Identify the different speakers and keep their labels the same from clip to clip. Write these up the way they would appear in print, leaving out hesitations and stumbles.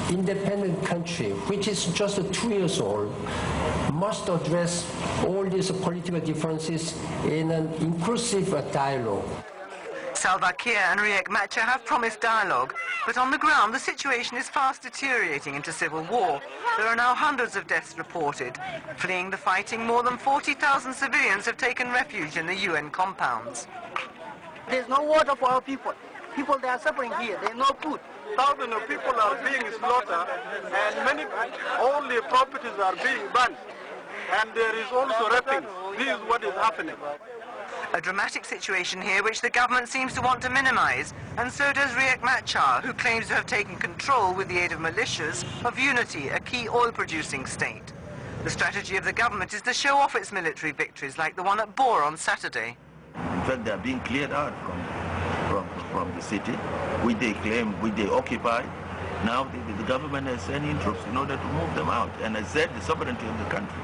Speaker 1: independent country, which is just 2 years old, must address all these political differences in an inclusive dialogue.
Speaker 2: Salva Kiir and Riek Machar have promised dialogue, but on the ground the situation is fast deteriorating into civil war. There are now hundreds of deaths reported. Fleeing the fighting, more than 40,000 civilians have taken refuge in the UN compounds.
Speaker 3: There's no water for our people. People, they are suffering here. There's no food.
Speaker 4: Thousands of people are being slaughtered, and all the properties are being burned. And there is also raping. This is what is happening.
Speaker 2: A dramatic situation here which the government seems to want to minimize, and so does Riek Machar, who claims to have taken control with the aid of militias of Unity, a key oil-producing state. The strategy of the government is to show off its military victories like the one at Bor on Saturday.
Speaker 5: In fact, they are being cleared out from the city, which they claim, which they occupy. Now the government is sending troops in order to move them out and assert the sovereignty of the country.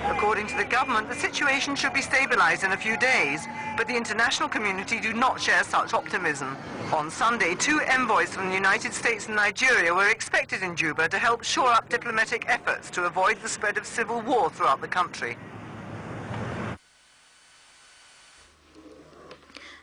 Speaker 2: According to the government, the situation should be stabilized in a few days, but the international community do not share such optimism. On Sunday, 2 envoys from the United States and Nigeria were expected in Juba to help shore up diplomatic efforts to avoid the spread of civil war throughout the country.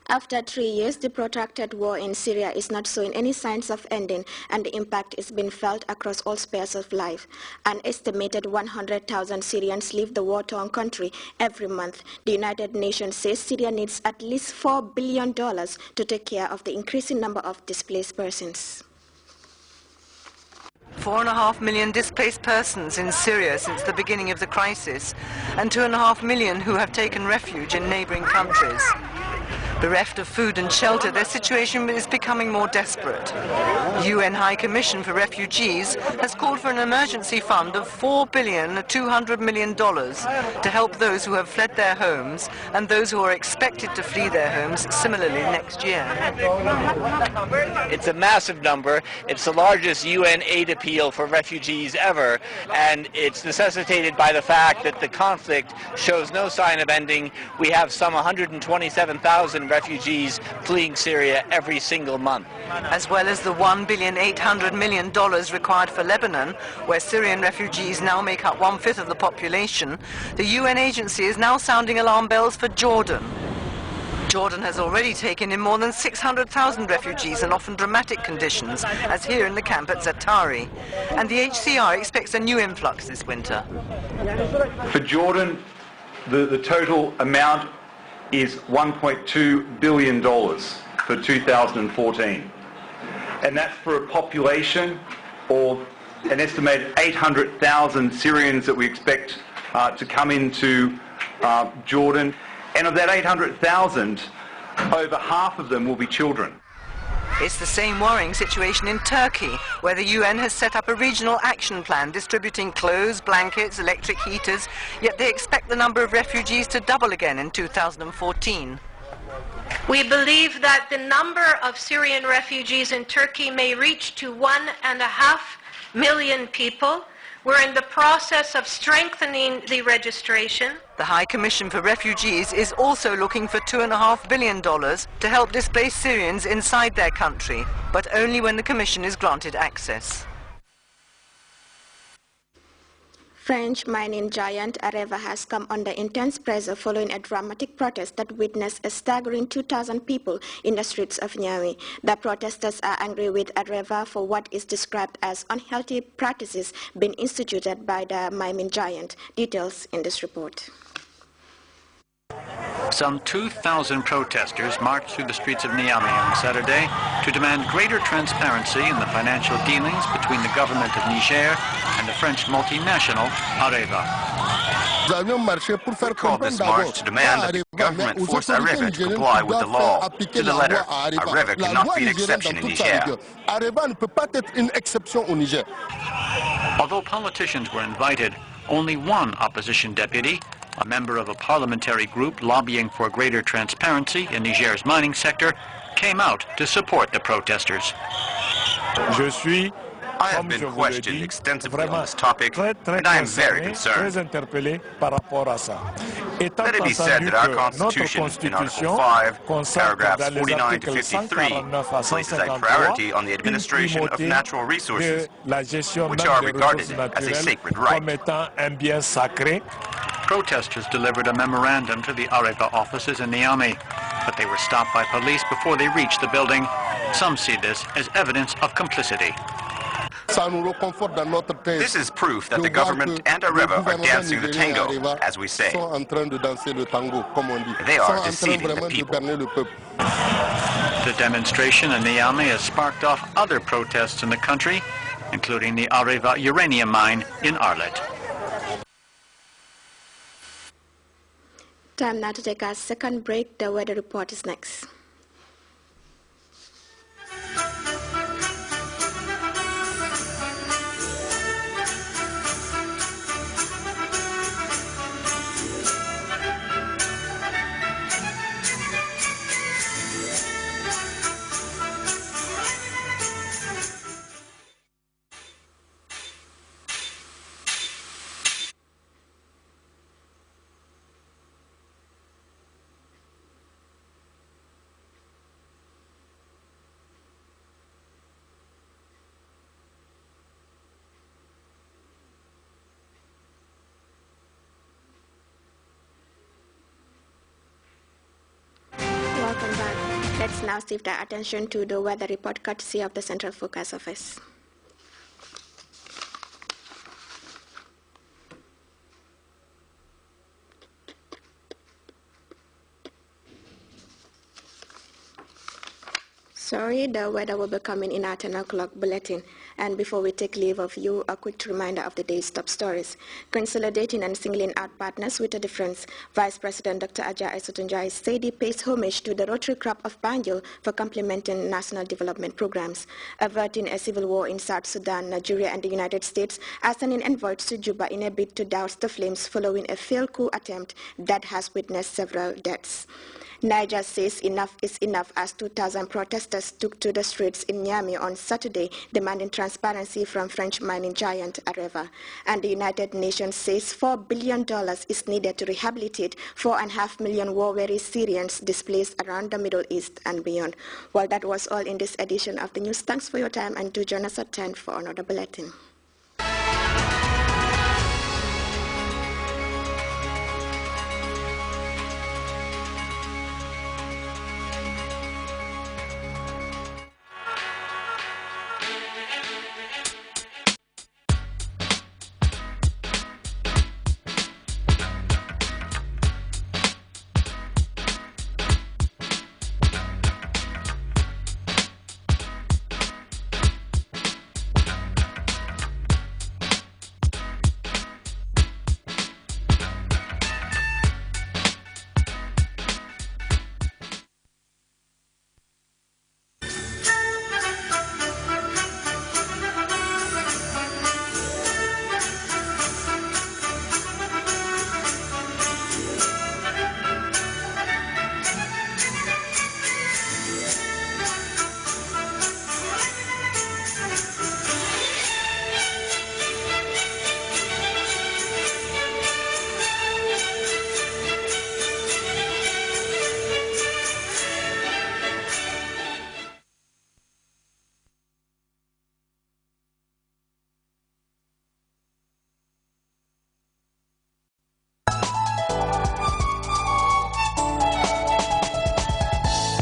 Speaker 6: After 3 years, the protracted war in Syria is not showing any signs of ending, and the impact is being felt across all spheres of life. An estimated 100,000 Syrians leave the war-torn country every month. The United Nations says Syria needs at least $4 billion to take care of the increasing number of displaced persons.
Speaker 2: 4.5 million displaced persons in Syria since the beginning of the crisis, and 2.5 million who have taken refuge in neighboring countries. Bereft of food and shelter, their situation is becoming more desperate. UN High Commission for Refugees has called for an emergency fund of $4.2 billion to help those who have fled their homes and those who are expected to flee their homes similarly next year.
Speaker 7: It's a massive number. It's the largest UN aid appeal for refugees ever, and it's necessitated by the fact that the conflict shows no sign of ending. We have some 127,000 refugees fleeing Syria every single month.
Speaker 2: As well as the $1.8 billion required for Lebanon, where Syrian refugees now make up 1/5 of the population, the UN agency is now sounding alarm bells for Jordan. Jordan has already taken in more than 600,000 refugees in often dramatic conditions, as here in the camp at Zaatari. And the HCR expects a new influx this winter.
Speaker 8: For Jordan, the total amount is $1.2 billion for 2014. And that's for a population of an estimated 800,000 Syrians that we expect to come into Jordan. And of that 800,000, over half of them will be children.
Speaker 2: It's the same worrying situation in Turkey, where the UN has set up a regional action plan distributing clothes, blankets, electric heaters, yet they expect the number of refugees to double again in 2014.
Speaker 9: We believe that the number of Syrian refugees in Turkey may reach to 1.5 million people. We're in the process of strengthening the registration.
Speaker 2: The High Commission for Refugees is also looking for $2.5 billion to help displaced Syrians inside their country, but only when the Commission is granted access.
Speaker 6: French mining giant Areva has come under intense pressure following a dramatic protest that witnessed a staggering 2,000 people in the streets of Niamey. The protesters are angry with Areva for what is described as unhealthy practices being instituted by the mining giant. Details in this report.
Speaker 10: Some 2,000 protesters marched through the streets of Niamey on Saturday to demand greater transparency in the financial dealings between the government of Niger and the French multinational Areva.
Speaker 11: We called this march to demand that the government force Areva to comply with the law. To the letter, Areva cannot be an exception in Niger.
Speaker 10: Although politicians were invited, only one opposition deputy, a member of a parliamentary group lobbying for greater transparency in Niger's mining sector, came out to support the protesters.
Speaker 11: I have been questioned extensively on this topic, and I am very concerned. Let it be said that our Constitution, in Article 5, paragraphs 49 to 53, places a priority on the administration of natural resources, which are regarded as a sacred right.
Speaker 10: Protesters delivered a memorandum to the Areva offices in Niamey, but they were stopped by police before they reached the building. Some see this as evidence of complicity.
Speaker 11: This is proof that the government and Areva are dancing the tango, as we say. They are deceiving the people.
Speaker 10: The demonstration in Niamey has sparked off other protests in the country, including the Areva uranium mine in Arlet.
Speaker 6: Time now to take our second break. The weather report is next. Welcome back. Let's now shift our attention to the weather report courtesy of the Central Forecast Office. Sorry, the weather will be coming in our 10 o'clock bulletin. And before we take leave of you, a quick reminder of the day's top stories. Consolidating and singling out partners with a difference. Vice President Dr. Ajay Aissatou said he pays homage to the Rotary Club of Banjul for complementing national development programs. Averting a civil war in South Sudan, Nigeria and the United States are sending envoys to Juba in a bid to douse the flames following a failed coup attempt that has witnessed several deaths. Niger says enough is enough as 2,000 protesters took to the streets in Niamey on Saturday demanding transparency from French mining giant Areva. And the United Nations says $4 billion is needed to rehabilitate 4.5 million war-weary Syrians displaced around the Middle East and beyond. Well, that was all in this edition of the news. Thanks for your time and do join us at 10 for another bulletin.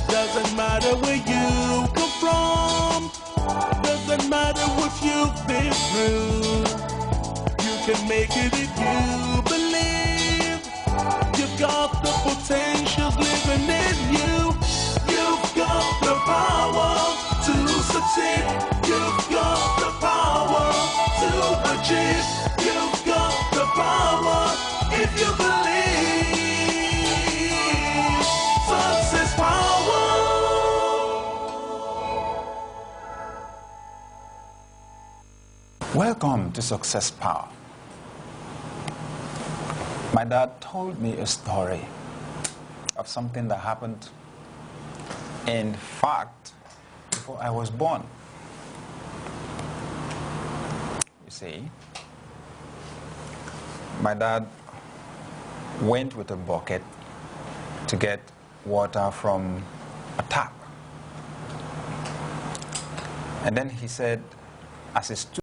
Speaker 12: Doesn't matter where you come from, doesn't matter what you've been through. You can make it if you believe. You've got the potentials living in you. You've got the power to succeed. You've got the power to achieve. You've got the power if you believe. Success power.
Speaker 13: Welcome to Success Power. My dad told me a story of something that happened, in fact, before I was born. You see, my dad went with a bucket to get water from a tap. And then he said, as he stood